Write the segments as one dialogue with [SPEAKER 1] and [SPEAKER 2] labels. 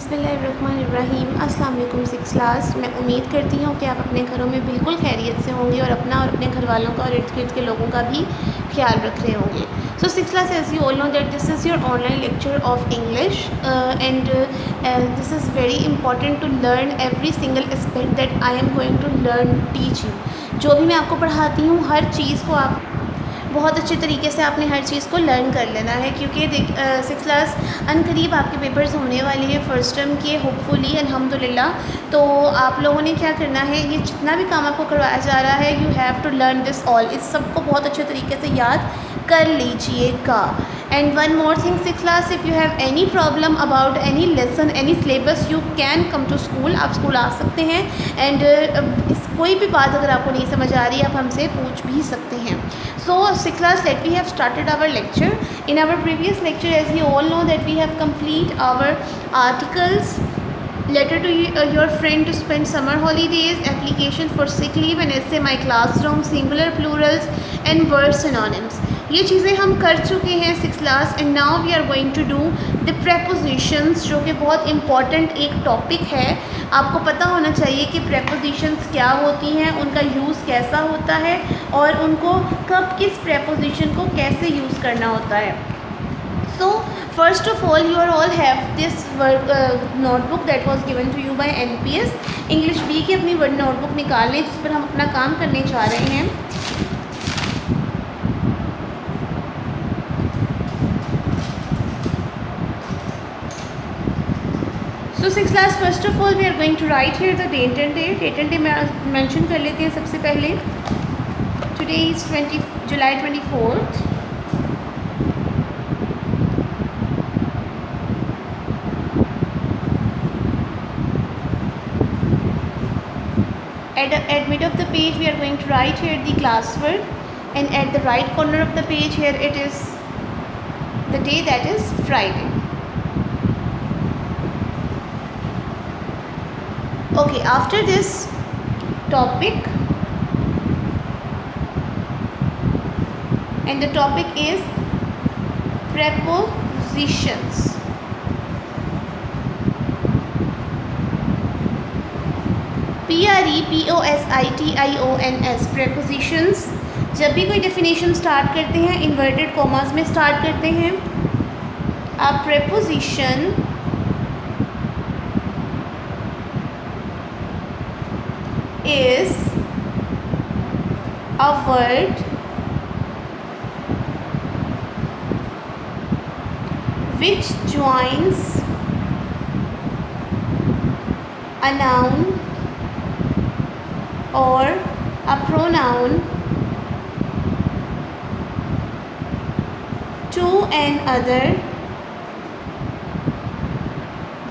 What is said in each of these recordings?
[SPEAKER 1] बिस्मिल्लाहिर्रहमानिर्रहीम। अस्सलाम वालेकुम सिक्स क्लास। मैं उम्मीद करती हूँ कि आप अपने घरों में बिल्कुल खैरियत से होंगे और अपना और अपने घर वालों का और इर्द गिर्द के लोगों का भी ख्याल रख रहे होंगे। So six class, as you all know that this is your online lecture of English and this is very important to learn every single aspect that I am going to learn teach you. जो भी मैं आपको पढ़ाती हूँ हर चीज़ को आप बहुत अच्छे तरीके से आपने हर चीज़ को लर्न कर लेना है, क्योंकि सिक्स क्लास अनकरीब आपके पेपर्स होने वाले हैं फर्स्ट टर्म के, होपफुली अल्हम्दुलिल्लाह। तो आप लोगों ने क्या करना है, ये जितना भी काम आपको करवाया जा रहा है, you have to learn this all, इस सब को बहुत अच्छे तरीके से याद कर लीजिएगा। And one more thing six class, if you have any problem about any lesson any syllabus, you can come to school. आप स्कूल आ सकते हैं एंड कोई भी बात अगर आपको नहीं समझ आ रही है आप हमसे पूछ भी सकते हैं। So, sixth class, let we have started our lecture. In our previous lecture, as you all know, that we have complete our articles, letter to your friend to spend summer holidays, application for sick leave, and essay my classroom, singular plurals, and word synonyms. ये चीज़ें हम कर चुके हैं six class. And now we are going to do the prepositions, जो कि बहुत important एक टॉपिक है। आपको पता होना चाहिए कि प्रेपोजिशंस क्या होती हैं, उनका यूज़ कैसा होता है और उनको कब किस प्रेपोजिशन को कैसे यूज़ करना होता है। So first of all, you are all have this notebook that was given to you by NPS English B की। अपनी वर्ड नोटबुक निकाल लें जिस पर हम अपना काम करने जा रहे हैं। So sixth class, first of all we are going to write here the date and day. Date and day mention कर लेते हैं सबसे पहले। Today is July 24th. At mid of the page we are going to write here the class word, and at the right corner of the page here it is the day, that is Friday. Okay, after this topic, and the topic is prepositions. Prepositions, prepositions। जब भी कोई definition start करते हैं inverted commas में start करते हैं। A preposition is a word which joins a noun or a pronoun to another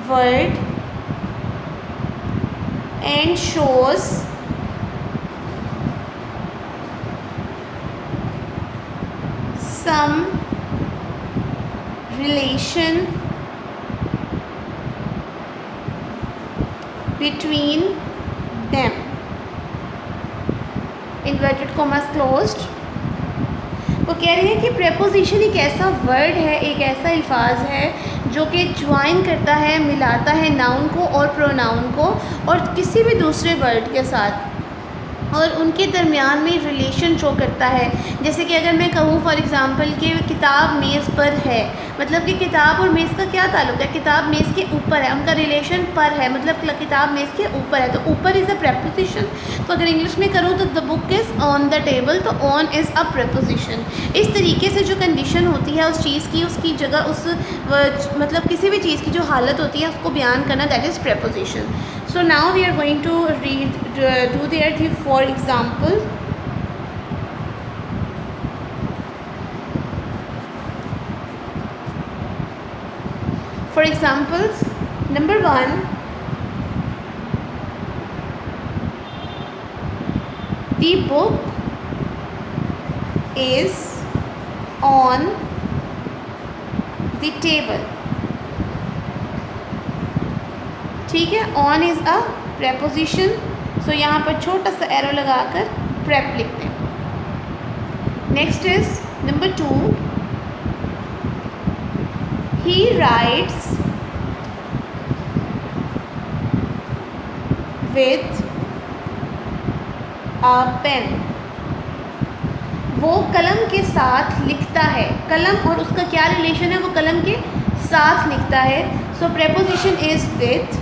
[SPEAKER 1] word and shows some relation between them, inverted commas closed। वो कह रहे हैं कि प्रेपोजिशन एक ऐसा वर्ड है, एक ऐसा अल्फाज है जो कि ज्वाइन करता है, मिलाता है नाउन को और प्रोनाउन को और किसी भी दूसरे वर्ड के साथ, और उनके दरमियान में रिलेशन शो करता है। जैसे कि अगर मैं कहूँ फॉर एग्ज़ाम्पल कि किताब मेज़ पर है, मतलब कि किताब और मेज़ का क्या ताल्लुक़ है, किताब मेज़ के ऊपर है, उनका रिलेशन पर है, मतलब किताब मेज़ के ऊपर है, तो ऊपर इज़ अ प्रेपोजिशन। तो अगर इंग्लिश में करूँ तो the book is on the table, तो ऑन इज़ अ प्रेपोजिशन। इस तरीके से जो कंडीशन होती है उस चीज़ की, उसकी जगह, उस मतलब किसी भी चीज़ की जो हालत होती है उसको बयान करना, that is preposition. So now we are going to do there for example. For examples, number 1, the book is on the table। ठीक है, on is a preposition, so यहाँ पर छोटा सा एरो लगाकर प्रेप लिखते हैं। Next is number 2, he writes with a pen, वो कलम के साथ लिखता है। कलम और उसका क्या रिलेशन है, वो कलम के साथ लिखता है। So preposition is with,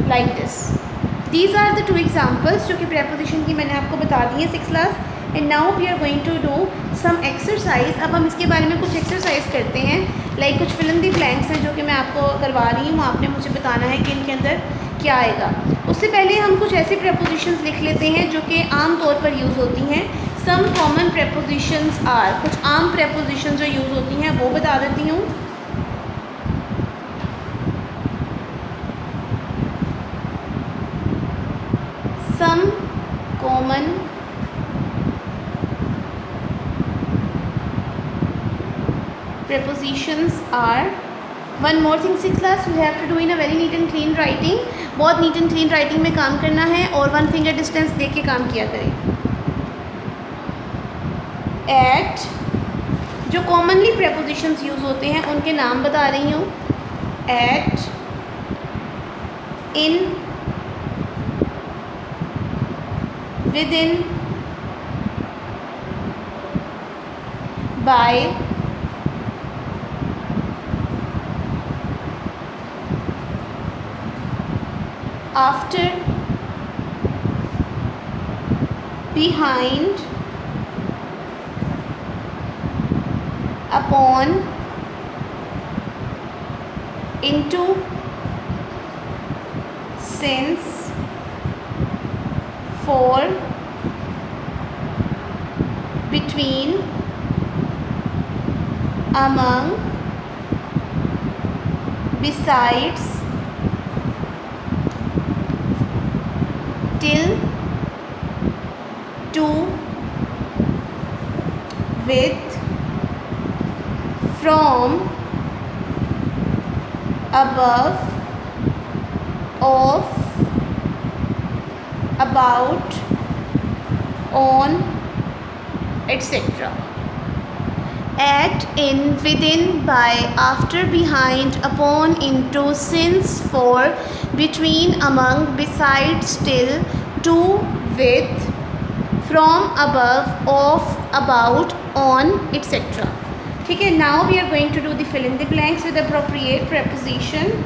[SPEAKER 1] like this. These are the 2 examples जो कि प्रेपोजिशन की मैंने आपको बता दी है 6th class. And now we are going to do some exercise. अब हम इसके बारे में कुछ एक्सरसाइज करते हैं, लाइक कुछ फिल इन द ब्लैंक्स हैं जो कि मैं आपको करवा रही हूँ। आपने मुझे बताना है कि इनके अंदर क्या आएगा। उससे पहले हम कुछ ऐसे प्रेपोजिशंस लिख लेते हैं जो कि आम तौर पर यूज़ होती हैं। सम कॉमन प्रेपोजिशंस आर, कुछ आम प्रेपोजिशन जो यूज़ होती हैं वो बता देती हूँ। Some common prepositions are, one more thing 6th class you have to do in a very neat and clean writing। बहुत नीट एंड क्लीन राइटिंग में काम करना है और 1 फिंगर डिस्टेंस देख के काम किया करें। एट, जो कॉमनली प्रेपोजिशंस यूज़ होते हैं उनके नाम बता रही हूँ। At, in, with in, by, after, behind, upon, into, since, for, between, among, besides, till, to, with, from, above, of, about, on, etc. At, in, within, by, after, behind, upon, into, since, for, between, among, besides, till, to, with, from, above, of, about, on, etc. ठीक है। Now we are going to do the fill in the blanks with appropriate preposition।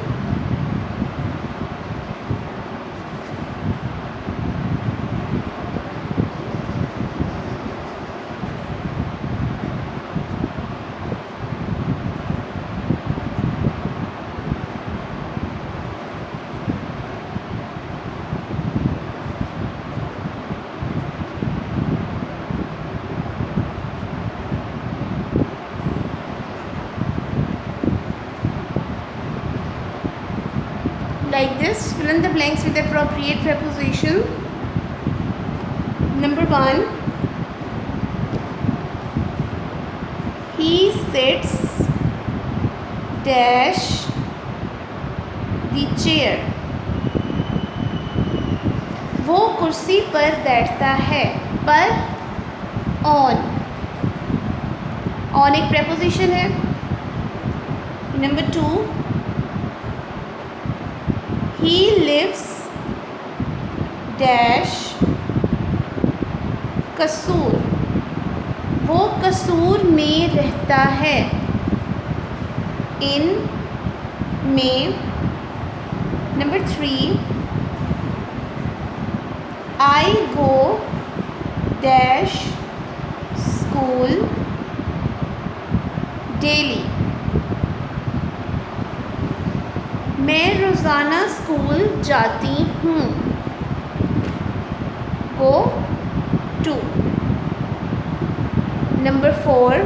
[SPEAKER 1] Like this, fill in the blanks with appropriate preposition। Number 1, he sits dash the chair, वो कुर्सी पर बैठता है। पर, on, on एक preposition है। Number 2, he lives dash कसूर, वो कसूर में रहता है। इन, में। Number 3, I go dash school daily, मैं रोज़ाना स्कूल जाती हूँ। Go to। Number 4,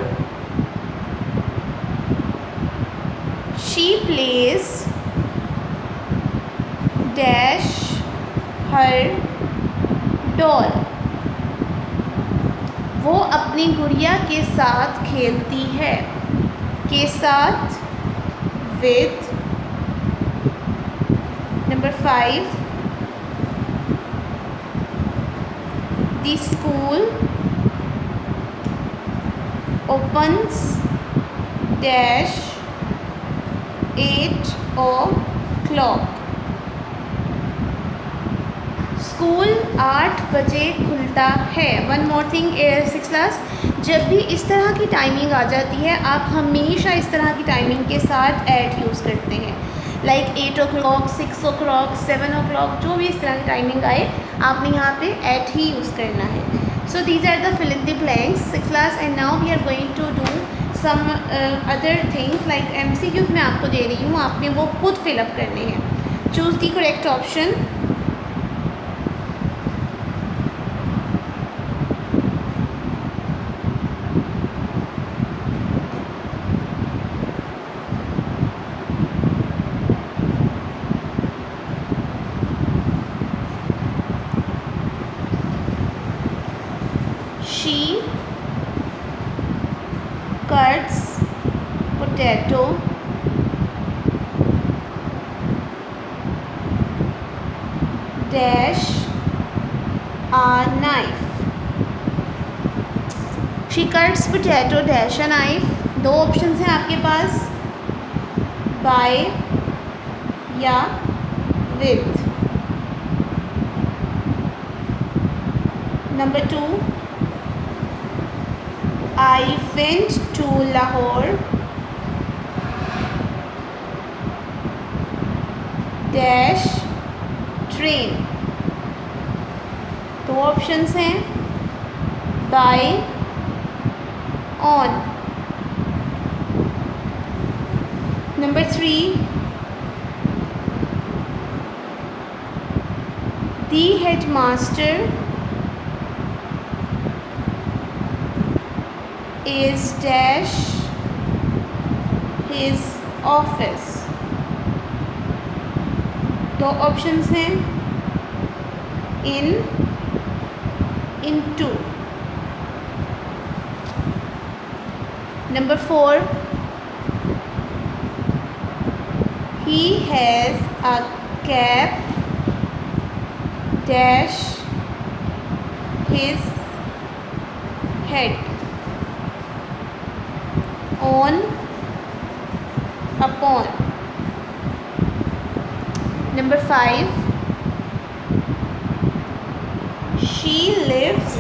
[SPEAKER 1] she plays dash her doll, वो अपनी गुड़िया के साथ खेलती है। के साथ, with। Number 5, the school opens dash 8 o'clock, school 8 बजे खुलता है। One more thing, 6th class, जब भी इस तरह की टाइमिंग आ जाती है आप हमेशा इस तरह की टाइमिंग के साथ एट यूज़ करते हैं, लाइक 8 o'clock, 6 o'clock, 7 o'clock, जो भी इस तरह की टाइमिंग आए आपने यहाँ पे एट ही यूज़ करना है। So these are the fill in the blanks 6th class, and now we are going to do some other things like MCQs मैं आपको दे रही हूँ, आपने वो खुद फिलअप करने हैं। Choose the correct option. She cuts potato dash a knife. She cuts potato dash a knife. दो ऑप्शंस हैं आपके पास, by या with. Number 2, I went to Lahore dash train. दो ऑप्शंस हैं, by on. Number 3, the headmaster is dash his office. दो options हैं, in, into. Number 4, he has a cap dash his head. On, upon. Number 5, she lives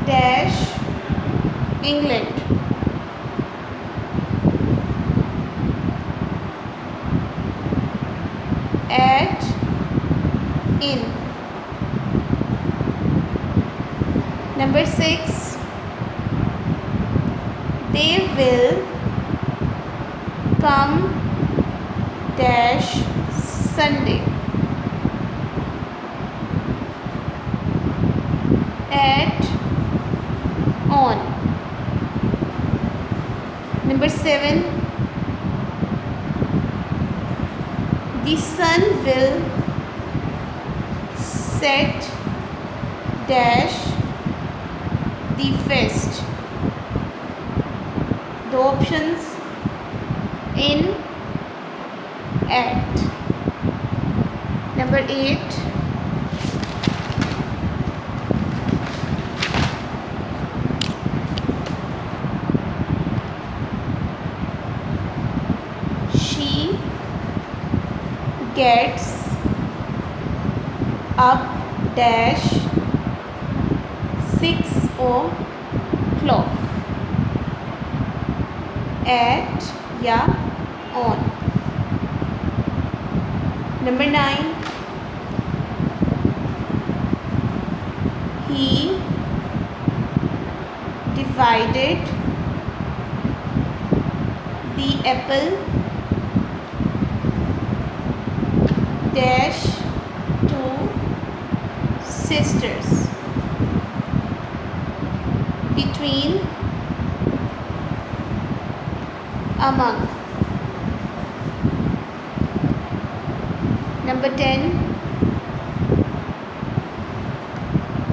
[SPEAKER 1] dash England. At, in. Number 6, they will come dash Sunday. At, on. Number 7, the sun will set dash the west. दो options, in, at. Number 8, she gets up dash 6 o'clock. At या on. Number 9, he divided the apple dash two sisters between, among. Number 10,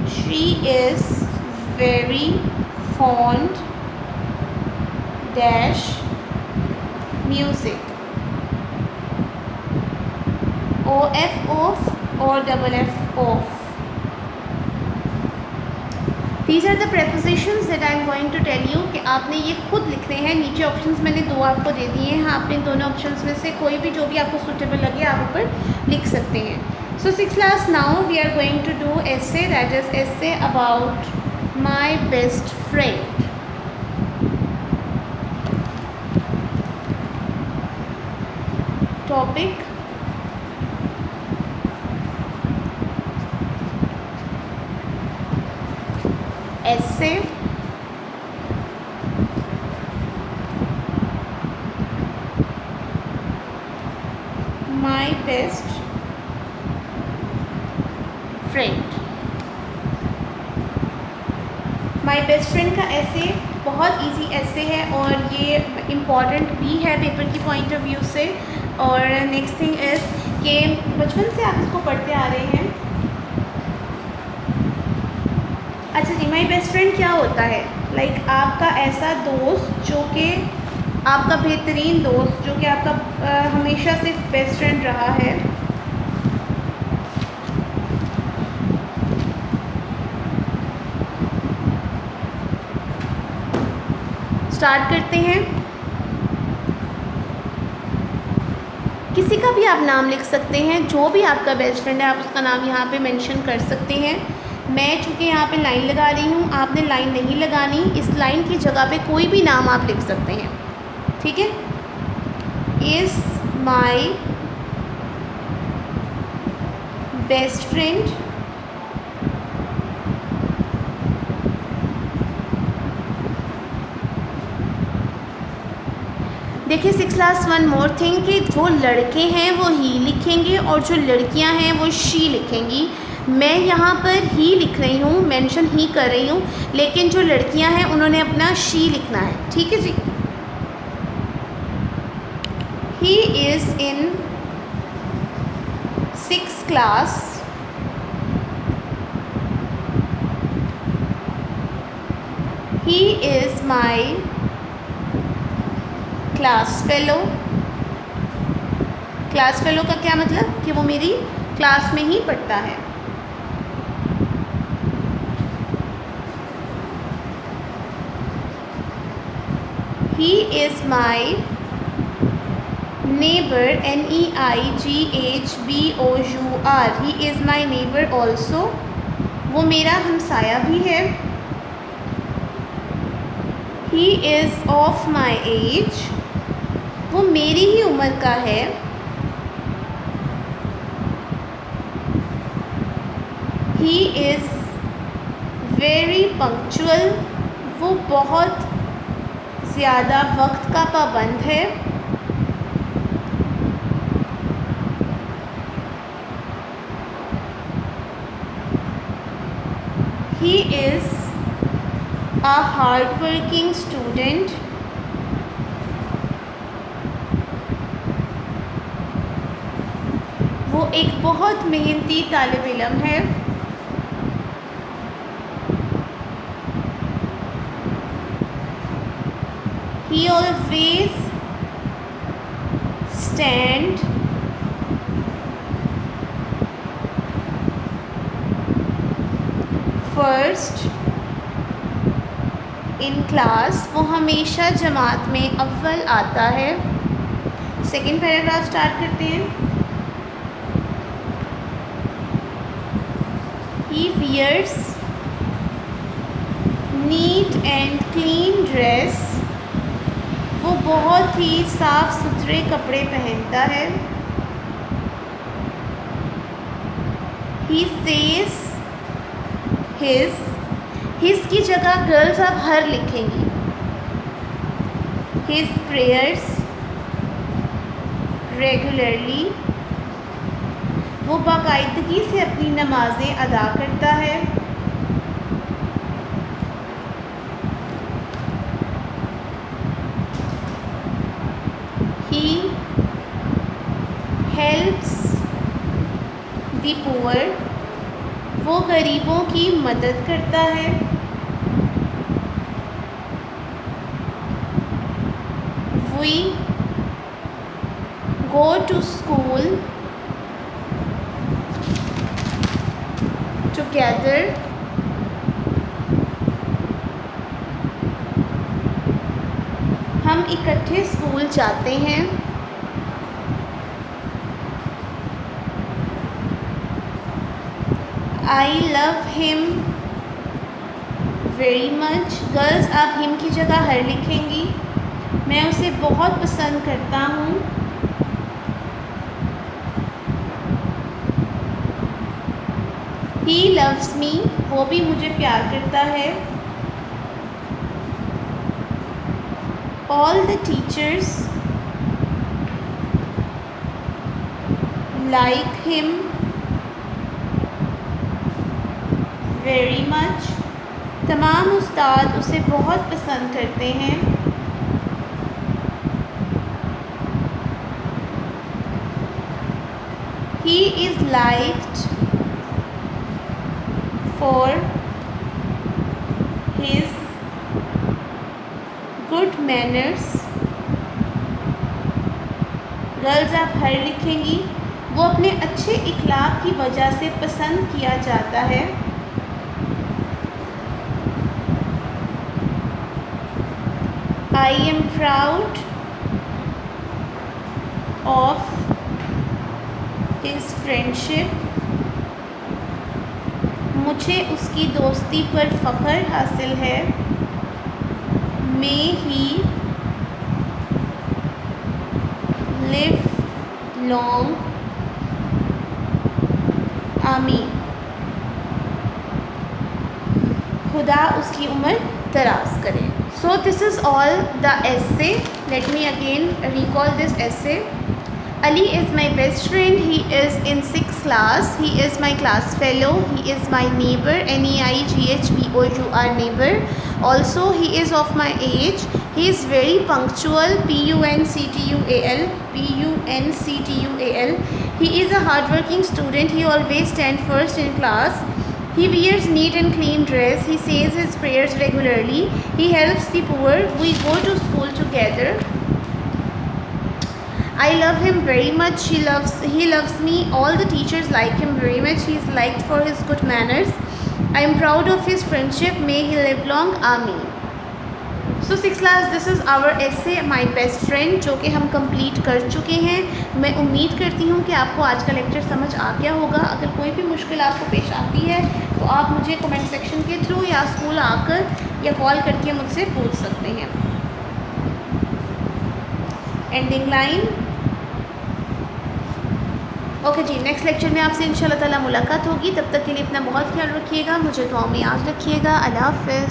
[SPEAKER 1] she is very fond dash music. OF off or double F off. These are the prepositions that I am going to tell you कि आपने ये खुद लिखने हैं। नीचे options मैंने 2 आपको दे दिए हैं, आपने दोनों ऑप्शंस में से कोई भी जो भी आपको सूटेबल लगे आप ऊपर लिख सकते हैं। So 6th class now we are going to do essay, that is essay about my best friend। टॉपिक essay my best friend। My best friend का ऐसे बहुत इजी ऐसे है और ये इम्पॉर्टेंट भी है पेपर की पॉइंट ऑफ व्यू से। और नेक्स्ट थिंग इज़ कि बचपन से आप इसको पढ़ते आ रहे हैं। अच्छा जी, माई बेस्ट फ्रेंड क्या होता है? लाइक आपका ऐसा दोस्त जो कि आपका बेहतरीन दोस्त जो कि आपका हमेशा से बेस्ट फ्रेंड रहा है। स्टार्ट करते हैं। किसी का भी आप नाम लिख सकते हैं, जो भी आपका बेस्ट फ्रेंड है आप उसका नाम यहाँ पे मेंशन कर सकते हैं। मैं चूँकि यहाँ पे लाइन लगा रही हूँ, आपने लाइन नहीं लगानी, इस लाइन की जगह पे कोई भी नाम आप लिख सकते हैं, ठीक है। इज़ माई बेस्ट फ्रेंड देखिए 6th class one more thing कि जो लड़के हैं वो ही लिखेंगे और जो लड़कियां हैं वो शी लिखेंगी। मैं यहाँ पर ही लिख रही हूँ, मेंशन ही कर रही हूँ, लेकिन जो लड़कियां हैं उन्होंने अपना शी लिखना है, ठीक है जी। He is in 6th class he is my class fellow. Class fellow का क्या मतलब कि वो मेरी क्लास में ही पढ़ता है। ही is my neighbour, NEIGHBOUR। He is my neighbour also, वो मेरा हमसाया भी है। He is of my age, वो मेरी ही उम्र का है। ही इज़ वेरी पंक्चुअल, वो बहुत ज़्यादा वक्त का पाबंद है। He is a hardworking student, वो एक बहुत मेहनती तालिब इल्म है। He always stand first in class, वो हमेशा जमात में अव्वल आता है। सेकेंड पैराग्राफ स्टार्ट करते हैं। He wears neat and clean dress, वो बहुत ही साफ सुथरे कपड़े पहनता है। ही सेज हिज की जगह गर्ल्स आप हर लिखेंगी। हिज प्रेयर्स रेगुलरली, वो बाकायदगी से अपनी नमाज़ें अदा करता है। ही हेल्प्स द पुअर, वो गरीबों की मदद करता है। We go to school together, इकट्ठे स्कूल जाते हैं। I love him very much. Girls आप हिम की जगह हर लिखेंगी। मैं उसे बहुत पसंद करता हूँ। ही लव्स मी, वो भी मुझे प्यार करता है। All the teachers like him very much. तमाम उस्ताद उसे बहुत पसंद करते हैं। He is liked for his good manners। Girls आप हर लिखेंगी। वो अपने अच्छे इखलाक की वजह से पसंद किया जाता है। I am proud of his friendship। मुझे उसकी दोस्ती पर फ़ख्र हासिल है। May he live long। आमीन। खुदा उसकी उम्र दराज करे। So this is all the essay. Let me again recall this essay. Ali is my best friend. He is in 6th class. He is my class fellow. He is my neighbor. Neighbor. Neighbor. Also, he is of my age. He is very punctual. Punctual. Punctual. He is a hardworking student. He always stands first in class. He wears neat and clean dress. He says his prayers regularly. He helps the poor. We go to school together. I love him very much. He loves me. All the teachers like him very much. He is liked for his good manners. I am proud of his friendship. May he live long. Ameen. So 6th class, this is our essay My Best Friend, जो कि हम complete कर चुके हैं। मैं उम्मीद करती हूँ कि आपको आज का लेक्चर समझ आ गया होगा। अगर कोई भी मुश्किल आपको पेश आती है तो आप मुझे कमेंट सेक्शन के थ्रू या स्कूल आकर या कॉल करके मुझसे पूछ सकते हैं। Ending line. ओके जी, नेक्स्ट लेक्चर में आपसे इंशाल्लाह ताला मुलाकात होगी। तब तक के लिए अपना बहुत ख्याल रखिएगा। मुझे दुआओं में याद रखिएगा। अल्लाह हाफ़िज़।